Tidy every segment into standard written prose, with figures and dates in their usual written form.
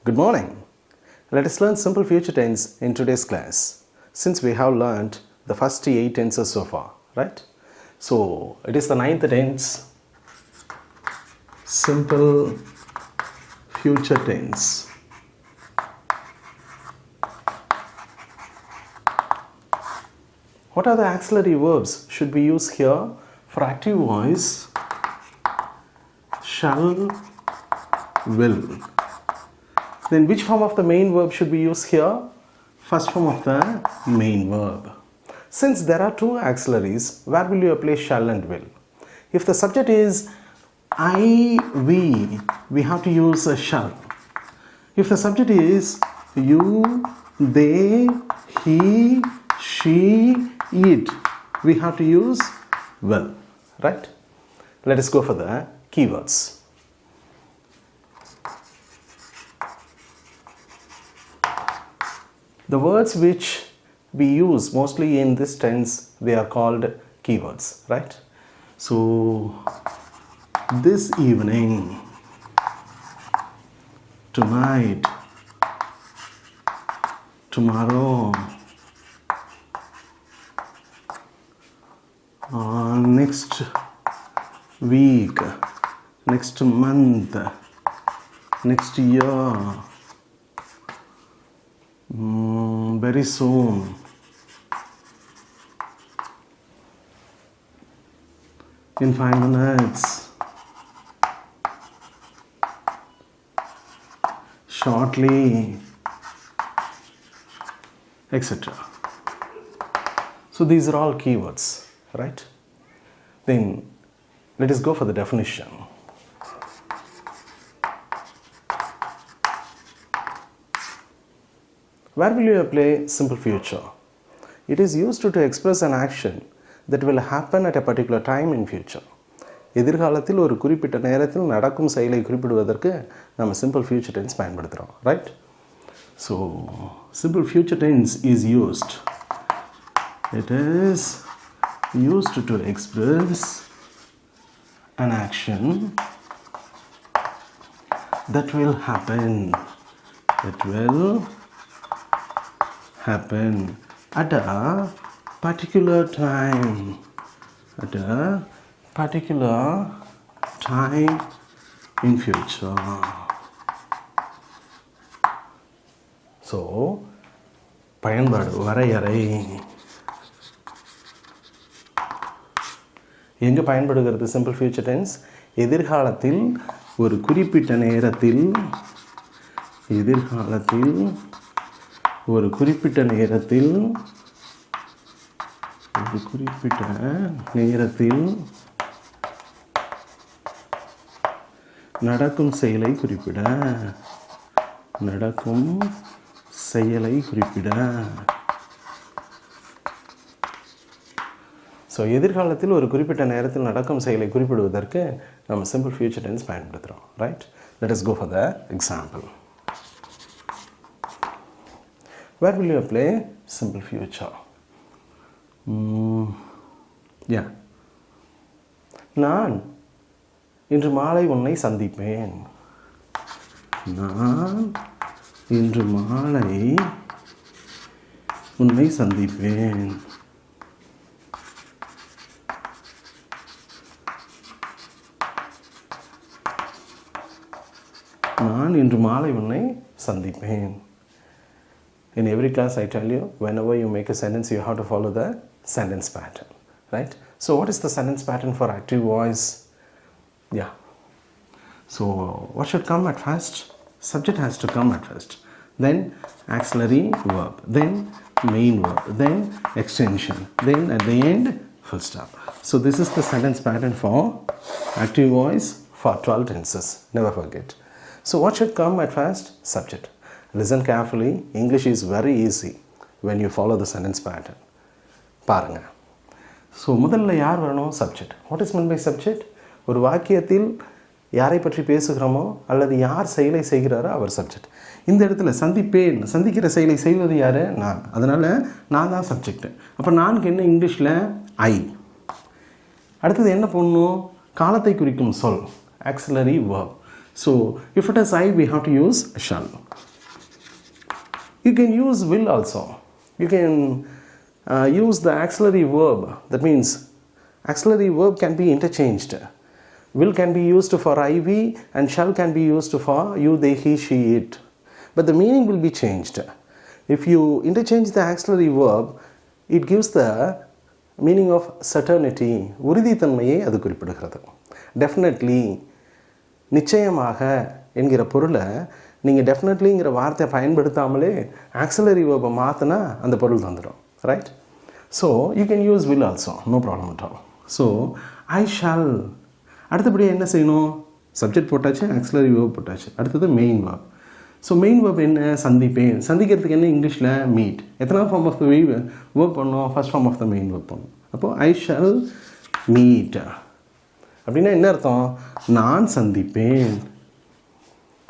Good morning. Let us learn simple future tense in today's class, since we have learned the first 8 tenses so far, right? So, it is the 9th tense, simple future tense. What are the auxiliary verbs should we use here? For active voice, shall, will. Then which form of the main verb should we use here? First form of the main verb. Since there are two auxiliaries, where will you apply shall and will? If the subject is I, we have to use a shall. If the subject is you, they, he, she, it, we have to use will, right? Let us go for the keywords. The words which we use mostly in this tense, they are called keywords, right? So, this evening, tonight, tomorrow, next week, next month, next year, very soon, in 5 minutes, shortly, etc. So these are all keywords, right? Then let us go for the definition. Where will you apply simple future? It is used to express an action that will happen at a particular time in future. எதிர்காலத்தில் ஒரு குறிப்பிட்ட நேரத்தில் நடக்கும் செயலை குறிப்பிடுவதற்கு நம்ம simple future tense பயன்படுத்துகிறோம், right? So, simple future tense is used. It is used to express an action that will happen. It will happen at a particular time. At a particular time in future. So, பயன்பாடு வரையறை எங்கே பயன்படுகிறது simple future tense? எதிர்காலத்தில் ஒரு குறிப்பிட்ட நேரத்தில் நடக்கும் செயலை குறிப்பிட. ஸோ எதிர்காலத்தில் ஒரு குறிப்பிட்ட நேரத்தில் நடக்கும் செயலை குறிப்பிடுவதற்கு நம்ம simple future tense பயன்படுத்துகிறோம், right? Let us go for the example. Where will you apply simple future? நான் இன்று மாலை உன்னை சந்திப்பேன். நான் இன்று மாலை உன்னை சந்திப்பேன். நான் இன்று மாலை உன்னை சந்திப்பேன். In every class I tell you, whenever you make a sentence, you have to follow the sentence pattern, right? So what is the sentence pattern for active voice? Yeah. So what should come at first? Subject has to come at first. Then auxiliary verb. Then main verb. Then extension. Then at the end, full stop. So this is the sentence pattern for active voice for 12 tenses. Never forget. So what should come at first? Subject. Listen carefully. English is very easy when you follow the sentence pattern. பாருங்க. So முதல்ல யார் வரணும்? Subject. What is mean by subject? ஒரு வாக்கியத்தில் யாரை பற்றி பேசுகிறோமோ அல்லது யார் செயலை செய்கிறாரோ அவர் சப்ஜெக்ட். இந்த இடத்துல சந்திக்கிற செயலை செய்வது யார்? நான். அதனால் நான் தான் சப்ஜெக்ட். அப்போ நான்கு என்ன இங்கிலீஷில்? ஐ. அடுத்தது என்ன பண்ணணும்? காலத்தை குறிக்கும் சொல், auxiliary verb. So if it is I, we have to use shall. You can use will also. You can use the auxiliary verb. That means auxiliary verb can be interchanged. Will can be used for IV and shall can be used for you, they, he, she, it. But the meaning will be changed. If you interchange the auxiliary verb, it gives the meaning of certainty. உறுதித்தன்மையை அது குறிப்பிடுகிறது. Definitely, நிச்சயமாக என்கிற பொருளை நீங்கள் டெஃபினெட்லிங்கிற வார்த்தையை பயன்படுத்தாமலே auxiliary வேர்பை மாற்றினா அந்த பொருள் வந்துடும். Right? So you can use will also, no problem at all. So I shall, அடுத்தபடியாக என்ன செய்யணும்? சப்ஜெக்ட் போட்டாச்சு, ஆக்சிலரி வேர்ப் போட்டாச்சு, அடுத்தது main verb. So main verb என்ன? சந்திப்பேன். சந்திக்கிறதுக்கு என்ன இங்கிலீஷில்? மீட். எத்தனை ஃபார்ம் ஆஃப் த வேர்ப் பண்ணோம்? First form of the main verb பண்ணோம். அப்போது ஐ ஷால் மீட் அப்படின்னா என்ன அர்த்தம்? நான் சந்திப்பேன்.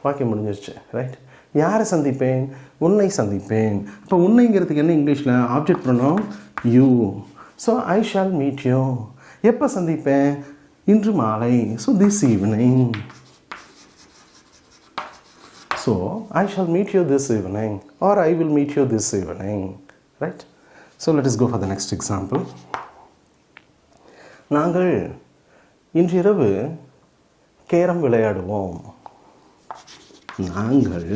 வாக்கியம் முடிஞ்சிருச்சு. ரைட்? யாரை சந்திப்பேன்? உன்னை சந்திப்பேன். இப்போ உன்னைங்கிறதுக்கு என்ன இங்கிலீஷில்? Object pronoun you. So I shawl meet you. எப்போ சந்திப்பேன்? இன்று மாலை. So this evening. So I shawl meet you this evening R I will meet you this evening. Right? So let us go for the next example. நாங்கள் இன்றிரவு carrom விளையாடுவோம். நாங்கள்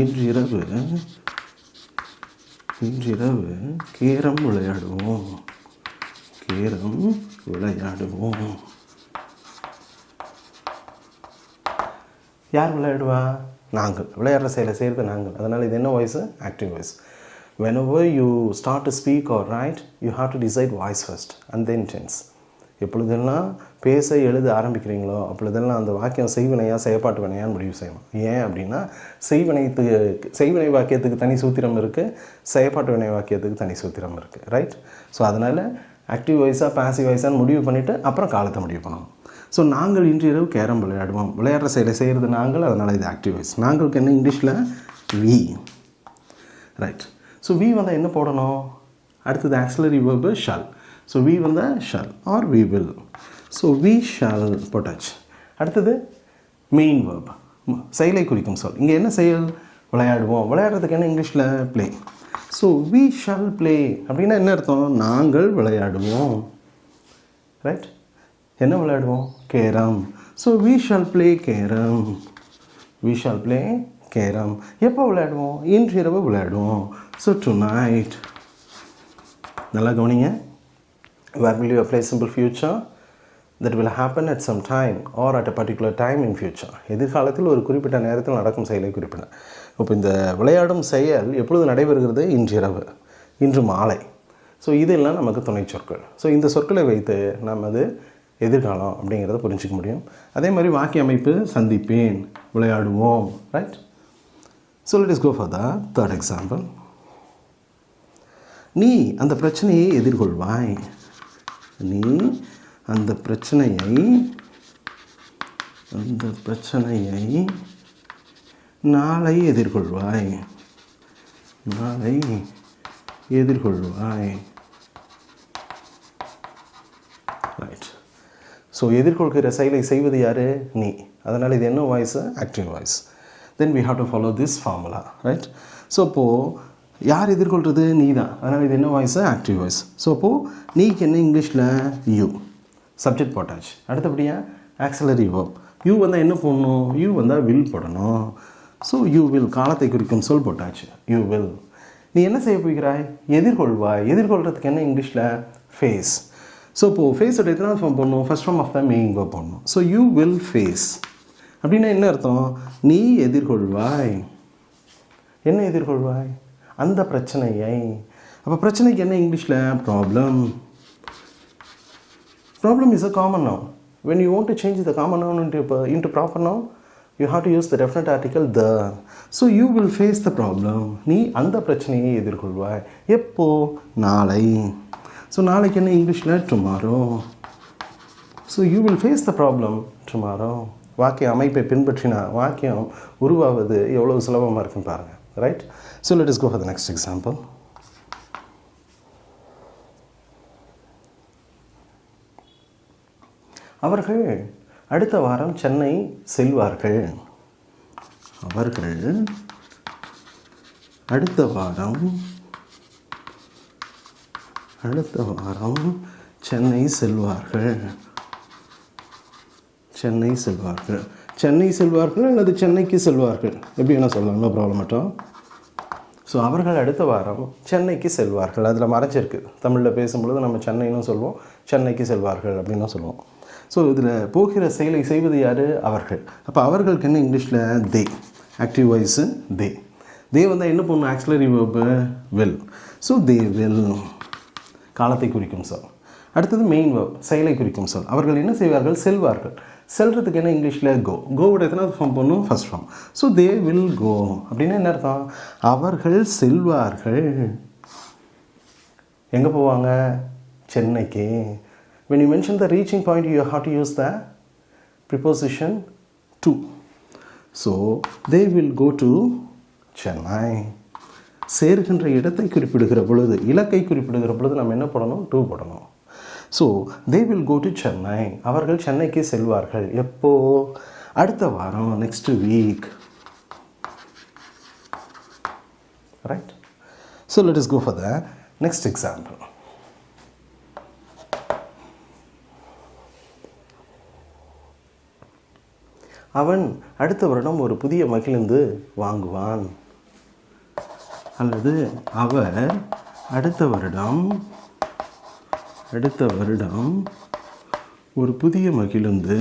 இன்றிரவு carrom விளையாடுவோம். கேரம் விளையாடுவோம். யார் விளையாடுவா? நாங்கள். விளையாடுற செயலை செய்கிறது நாங்கள். அதனால் இது என்ன voice? Active voice. Whenever you start to speak or write, you have to decide voice first and then tense. எப்பொழுதெல்லாம் பேச எழுத ஆரம்பிக்கிறீங்களோ அப்பொழுதெல்லாம் அந்த வாக்கியம் செய்வினையா செயற்பாட்டு வினையான்னு முடிவு செய்யணும். ஏன் அப்படின்னா செய்வினை வாக்கியத்துக்கு தனி சூத்திரம் இருக்குது, செயற்பாட்டு வினை வாக்கியத்துக்கு தனி சூத்திரம் இருக்குது. ரைட்? ஸோ அதனால் ஆக்டிவ் வாய்ஸாக பாசிவ் வாய்ஸான்னு முடிவு பண்ணிவிட்டு அப்புறம் காலத்தை முடிவு பண்ணணும். ஸோ நாங்கள் இன்றிரவு கேரம் விளையாடுவோம். விளையாடுற செயலை செய்கிறது நாங்கள், அதனால் இது ஆக்டிவ் வாய்ஸ். நாங்களுக்கு என்ன இங்கிலீஷில்? வி. ரைட்? ஸோ வி வந்தால் என்ன போடணும்? அடுத்தது auxiliary verb shall. So we வந்தால் shall or we will. So we shall போட்டாச்சு. அடுத்தது மெயின் வேர்ப், செயலை குறிக்கும் சொல். இங்கே என்ன செயல்? விளையாடுவோம். விளையாடுறதுக்கு என்ன இங்கிலீஷில்? Play. So we shall play அப்படின்னா என்ன அர்த்தம்? நாங்கள் விளையாடுவோம். ரைட்? என்ன விளையாடுவோம்? Carrom. So we shall play carrom. We shall play carrom. எப்போ விளையாடுவோம்? இன்றிரவு விளையாடுவோம். So tonight. நல்லா கவனிங்க. Where will you apply simple future? That will happen at some time or at a particular time in future. எதிர்காலத்தில் ஒரு குறிப்பிட்ட நேரத்தில் நடக்கும் செயலை குறிப்பிட. இப்போ இந்த விளையாடும் செயல் எப்பொழுது நடைபெறுகிறது? இன்றிரவு, இன்று மாலை. ஸோ இதெல்லாம் நமக்கு துணை சொற்கள். ஸோ இந்த சொற்களை வைத்து நாம் அது எதிர்காலம் அப்படிங்கிறத புரிஞ்சிக்க முடியும். அதே மாதிரி வாக்கிய அமைப்பு சந்திப்பேன், விளையாடுவோம். Right? So let us go for the third example. நீ அந்த பிரச்சனையை எதிர்கொள்வாய். நீ அந்த பிரச்சனையை நாளை எதிர்கொள்வாய். நாளை எதிர்கொள்வாய். ரைட்? ஸோ எதிர்கொள்கிற செயலை செய்வது யார்? நீ. அதனால் இது என்ன voice? Active voice. Then we have to follow this formula. Right? So இப்போது யார் எதிர்கொள்கிறது? நீ தான். அதனால் இது என்ன வாய்ஸு? Active voice. ஸோ அப்போது நீக்கு என்ன இங்கிலீஷில்? யூ. சப்ஜெக்ட் போட்டாச்சு. அடுத்தபடியாக ஆக்சிலரி வேர்ப். யூ வந்தால் என்ன போடணும்? யூ வந்தால் வில் போடணும். ஸோ யூ வில், காலத்தை குறிக்கும் சொல் போட்டாச்சு. You will. நீ என்ன செய்ய போகிறாய்? எதிர்கொள்வாய். எதிர்கொள்கிறதுக்கு என்ன இங்கிலீஷில்? ஃபேஸ். ஸோ இப்போது ஃபேஸோட எத்தனாவது ஃபார்ம் போடணும்? First form of the main verb போடணும். ஸோ யூ வில் ஃபேஸ் அப்படின்னா என்ன அர்த்தம்? நீ எதிர்கொள்வாய். என்ன எதிர்கொள்வாய்? அந்த பிரச்சனையை. அப்போ பிரச்சனைக்கு என்ன இங்கிலீஷில்? Problem. Problem is a common noun. when you want to change the common noun into proper noun, you have to use the definite article the. So you will face the problem. நீ அந்த பிரச்சனையை எதிர்கொள்வாய். எப்போ? நாளை. So நாளைக்கு என்ன இங்கிலீஷில்? Tomorrow. So you will face the problem tomorrow. வாக்கிய அமைப்பை பின்பற்றினா வாக்கியம் உருவாவது எவ்வளோ சுலபமாக இருக்குன்னு பாருங்கள். Right? So let us go for the next example. அவர்கள் அடுத்த வாரம் சென்னை செல்வார்கள். அவர்கள் அடுத்த வாரம் சென்னை செல்வார்கள். சென்னை செல்வார்கள் அல்லது சென்னைக்கு செல்வார்கள், எப்படி வேணால் சொல்லலாம், நோ ப்ராப்ளம் மட்டும். ஸோ அவர்கள் அடுத்த வாரம் சென்னைக்கு செல்வார்கள். அதில் மறைச்சிருக்கு. தமிழில் பேசும்பொழுது நம்ம சென்னைன்னு சொல்லுவோம், சென்னைக்கு செல்வார்கள் அப்படின்னு தான் சொல்லுவோம். ஸோ இதில் போகிற செயலை செய்வது யார்? அவர்கள். அப்போ அவர்களுக்கு என்ன இங்கிலீஷில்? தே. ஆக்டிவ் வாய்ஸு தே. தே வந்தால் என்ன பண்ணணும்? Auxiliary verb will. So they will காலத்தை குறிக்கும் சொல். அடுத்தது மெயின் வேர்ப் செயலை குறிக்கும் சொல். அவர்கள் என்ன செய்வார்கள்? செல்வார்கள். செல்றதுக்கு என்ன இங்கிலீஷில்? கோ. கோவோட எத்தனாவது ஃபார்ம் பண்ணணும்? First form. So they will go அப்படின்னா என்ன அர்த்தம்? அவர்கள் செல்வார்கள். எங்கே போவாங்க? சென்னைக்கு. when you mention the reaching point you have to use the preposition to. so they will go to Chennai. சேர்கின்ற இடத்தை குறிப்பிடுகிற பொழுது, இலக்கை குறிப்பிடுகிற பொழுது நம்ம என்ன போடணும்? டு போடணும். So they will go to Chennai. அவர்கள் சென்னைக்கு செல்வார்கள். எப்போ? அடுத்த வாரம், next week. Right. So let us go for the next example. அவன் அடுத்த வருடம் ஒரு புதிய மகிழுந்து வாங்குவான். அல்லது அவர் அடுத்த வருடம் ஒரு புதிய மகிழுந்து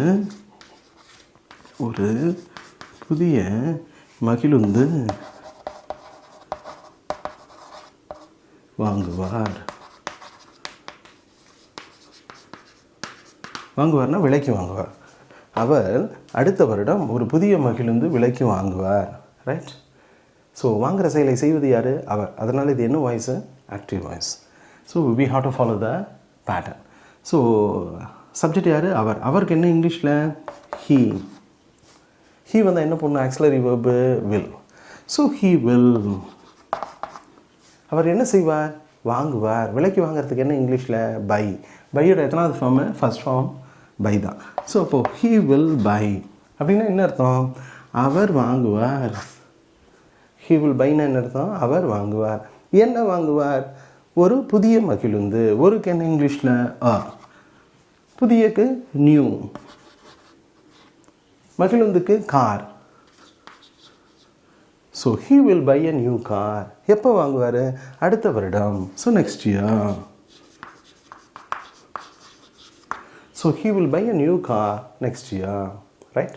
வாங்குவார்னா விலைக்கு வாங்குவார். அவர் அடுத்த வருடம் ஒரு புதிய மகிழுந்து விலைக்கு வாங்குவார். ரைட். ஸோ வாங்குகிற செயலை செய்வது யார்? அவர். அதனால் இது என்ன voice? Active voice. So we have to follow the pattern. So subject யார்? அவர். அவருக்கு என்ன இங்கிலீஷில்? he. he வந்தால் என்ன பண்ணணும்? Auxiliary verb will. So he will. அவர் என்ன செய்வார்? வாங்குவார். விலைக்கு வாங்குறதுக்கு என்ன இங்கிலீஷில்? buy. பையோட எத்தனாவது ஃபார்மு? ஃபர்ஸ்ட் ஃபார்ம் பை தான். ஸோ அப்போது he will buy அப்படின்னா என்ன அர்த்தம்? அவர் வாங்குவார். he will buyனா என்ன அர்த்தம்? அவர் வாங்குவார். என்ன வாங்குவார்? ஒரு புதிய மகிழுந்து. ஒருக்கு என்ன இங்கிலீஷில்? புதியக்கு நியூ. மகிழுந்துக்கு car. So he will buy a new car. எப்போ வாங்குவார்? அடுத்த வருடம். So next year. So he will buy a new car next year, right?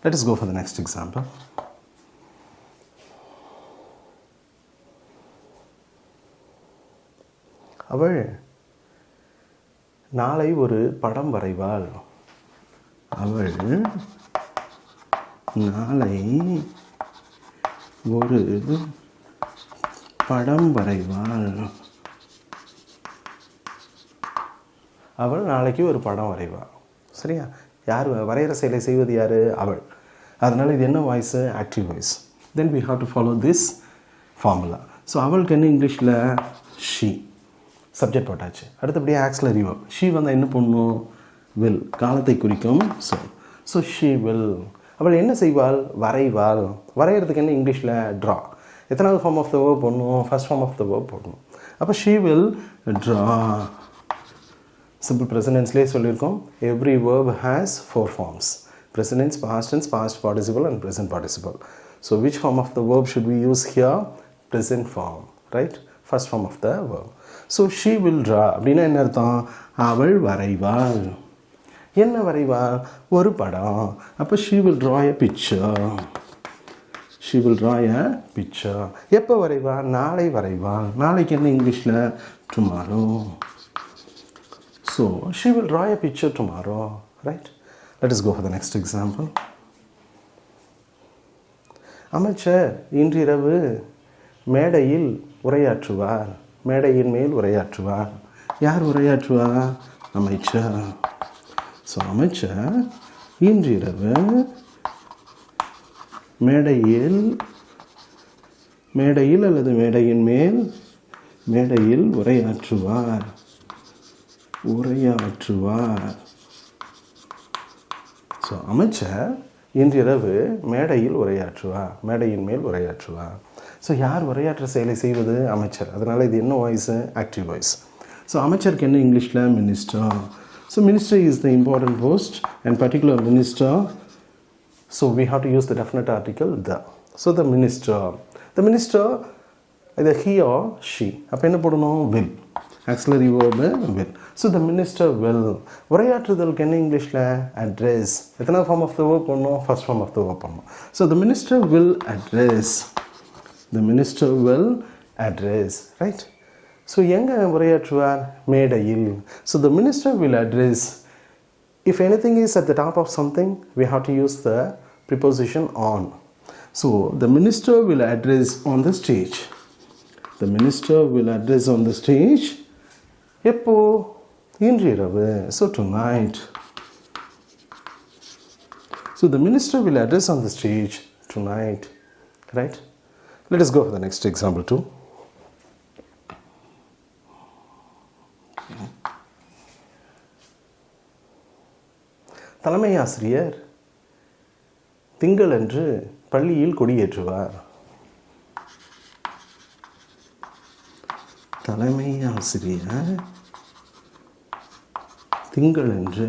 Let us go for the next example. அவள் நாளை ஒரு படம் வரைவாள். அவள் நாளை ஒரு படம் வரைவாள். அவள் நாளைக்கு ஒரு படம் வரைவாள். சரியா? யார் வரைகிற செயலை செய்வது யார்? அவள். அதனால் இது என்ன voice? Active voice. Then we have to follow this formula. So அவளுக்கு என்ன இங்கிலீஷில்? she. சப்ஜெக்ட் போட்டாச்சு. அடுத்தபடியாக ஆக்சிலரி வேர்ப். she வந்தால் என்ன பண்ணணும்? will. காலத்தை குறிக்கும் சொல். So she will. அவள் என்ன செய்வாள்? வரைவாள். வரைகிறதுக்கு என்ன இங்கிலீஷில்? draw. எத்தனாவது ஃபார்ம் ஆஃப் த வேர்ப் போடணும்? First form of the verb போடணும். அப்போ she will draw. Simple present டென்ஸ்லேயே சொல்லியிருக்கோம். Every verb has 4 forms: present tense, past tense, past participle and present participle. So which form of the verb should we use here? Present form, right? First form of the verb. So she will draw அப்படின்னா என்ன அர்த்தம்? அவள் வரைவாள். என்ன வரைவாள்? ஒரு படம். அப்போ she will draw a picture. she will draw a picture. எப்போ வரைவாள்? நாளை வரைவாள். நாளைக்கு என்ன இங்கிலீஷில்? tomorrow. So she will draw a picture tomorrow, right? Let us go for the next example. அமைச்சர் இன்றிரவு மேடையில் உரையாற்றுவார். மேடையின் மேல் உரையாற்றுவார். யார் உரையாற்றுவார்? அமைச்சர். ஸோ அமைச்சர் இன்றிரவு மேடையில் அல்லது மேடையின் மேல் மேடையில் உரையாற்றுவார். ஸோ அமைச்சர் இன்றிரவு மேடையில் உரையாற்றுவா, மேடையின் மேல் உரையாற்றுவா. ஸோ யார் உரையாற்ற செயலை செய்வது? அமைச்சர். அதனால் இது என்ன வாய்ஸு? Active voice. ஸோ அமைச்சருக்கு என்ன இங்கிலீஷில்? Minister. So minister is the important post and particular minister. So we have to use the definite article the. So the minister. The minister either he or she. அப்போ என்ன போடணும்? will. Auxiliary verb will. So the minister will. உரையாற்றுதலுக்கு என்ன இங்கிலீஷில்? Address. எத்தனை form of the verb பண்ணணும்? First form of the verb பண்ணணும். So the minister will address. The minister will address. Right. So எங்கே உரையாற்றுவார்? மேடையில். So the minister will address. If anything is at the top of something, we have to use the preposition on. So the minister will address on the stage. The minister will address on the stage. எப்போ? இன்றிரவு. So tonight. So the minister will address on the stage tonight. Right? Let us go for the next example too. தலைமை ஆசிரியர் திங்களன்று பள்ளியில் கொடியேற்றுவார். தலைமை ஆசிரியர் திங்களன்று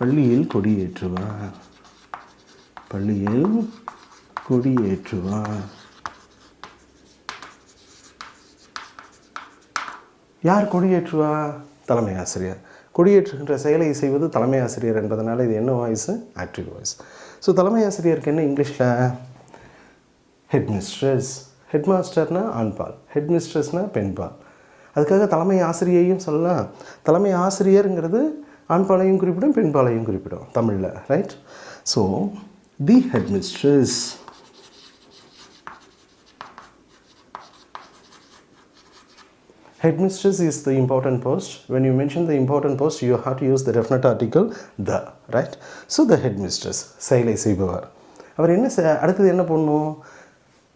பள்ளியில் கொடியேற்றுவார். பள்ளியில் கொடியேற்றுவார். யார் கொடியேற்றுவா? தலைமை ஆசிரியர். கொடியேற்றுகின்ற செயலை செய்வது தலைமை ஆசிரியர் என்பதனால இது என்ன வாய்ஸு? Active voice. ஸோ தலைமை ஆசிரியருக்கு என்ன இங்கிலீஷில்? Head mistress. ஹெட் மாஸ்டர்னா ஆண்பால், ஹெட் மிஸ்ட்ரஸ்னா பெண்பால். அதுக்காக தலைமை ஆசிரியையும் சொல்லலாம். தலைமை ஆசிரியருங்கிறது ஆண்பாலையும் குறிப்பிடும், பெண்பாலையும் குறிப்பிடும் தமிழில். Right. So the head mistress. Headmistress is the important post. When you mention the important post, you have to use the definite article the. Right? So the headmistress. செயலை செய்பவர். அவர் என்ன அடுத்தது என்ன பண்ணணும்?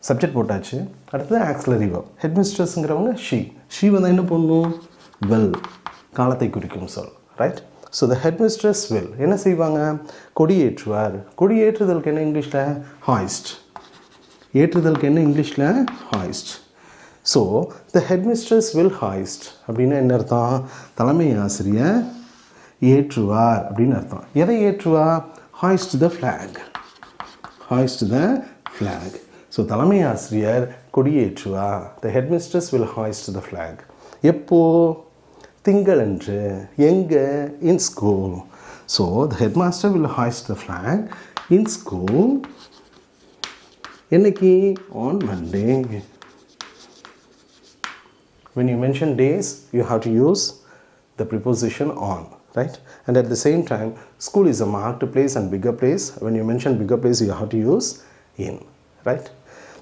சப்ஜெக்ட் போட்டாச்சு. அடுத்தது ஆக்சிலரி verb. ஹெட்மிஸ்ட்ரஸ்ங்கிறவங்க ஷீ. ஷீ வந்து என்ன பண்ணணும்? will. காலத்தை குறிக்கும் சொல். Right. So the headmistress will. என்ன செய்வாங்க? கொடியேற்றுவார். கொடியேற்றுதலுக்கு என்ன இங்கிலீஷில்? hoist. ஏற்றுதலுக்கு என்ன இங்கிலீஷில்? hoist. So the headmistress will hoist அப்படின்னா என்ன அர்த்தம்? தலைமை ஆசிரியர் ஏற்றுவார் அப்படின்னு அர்த்தம். எதை ஏற்றுவார்? Hoist the flag. Hoist the flag. So தலைமை ஆசிரியர் கொடியேற்றுவார். The headmistress will hoist the flag. எப்போ? திங்களன்று. எங்கே? In school. So the headmaster will hoist the flag in school. என்னைக்கு? On Monday. When you mention days, you have to use the preposition on, right? And at the same time, school is a marked place and bigger place. When you mention bigger place, you have to use in, right?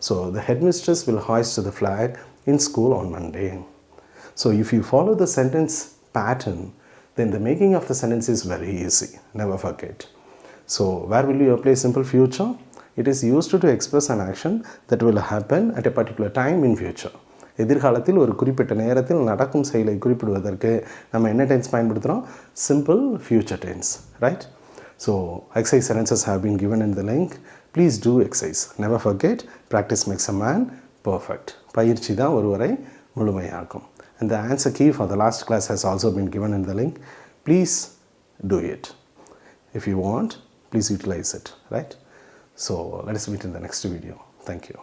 So the headmistress will hoist the flag in school on Monday. So if you follow the sentence pattern, then the making of the sentence is very easy. Never forget. So where will you apply simple future? It is used to express an action that will happen at a particular time in future. எதிர்காலத்தில் ஒரு குறிப்பிட்ட நேரத்தில் நடக்கும் செயலை குறிப்பிடுவதற்கு நம்ம என்ன tense பயன்படுத்துகிறோம்? Simple future tense. Right. So exercise sentences have been given in the link. Please do exercise. Never forget, practice makes a man perfect. பயிற்சி தான் ஒருவரை முழுமையாக்கும். And the answer key for the last class has also been given in the link. Please do it. If you want, please utilize it. Right. So let us meet in the next video. Thank you.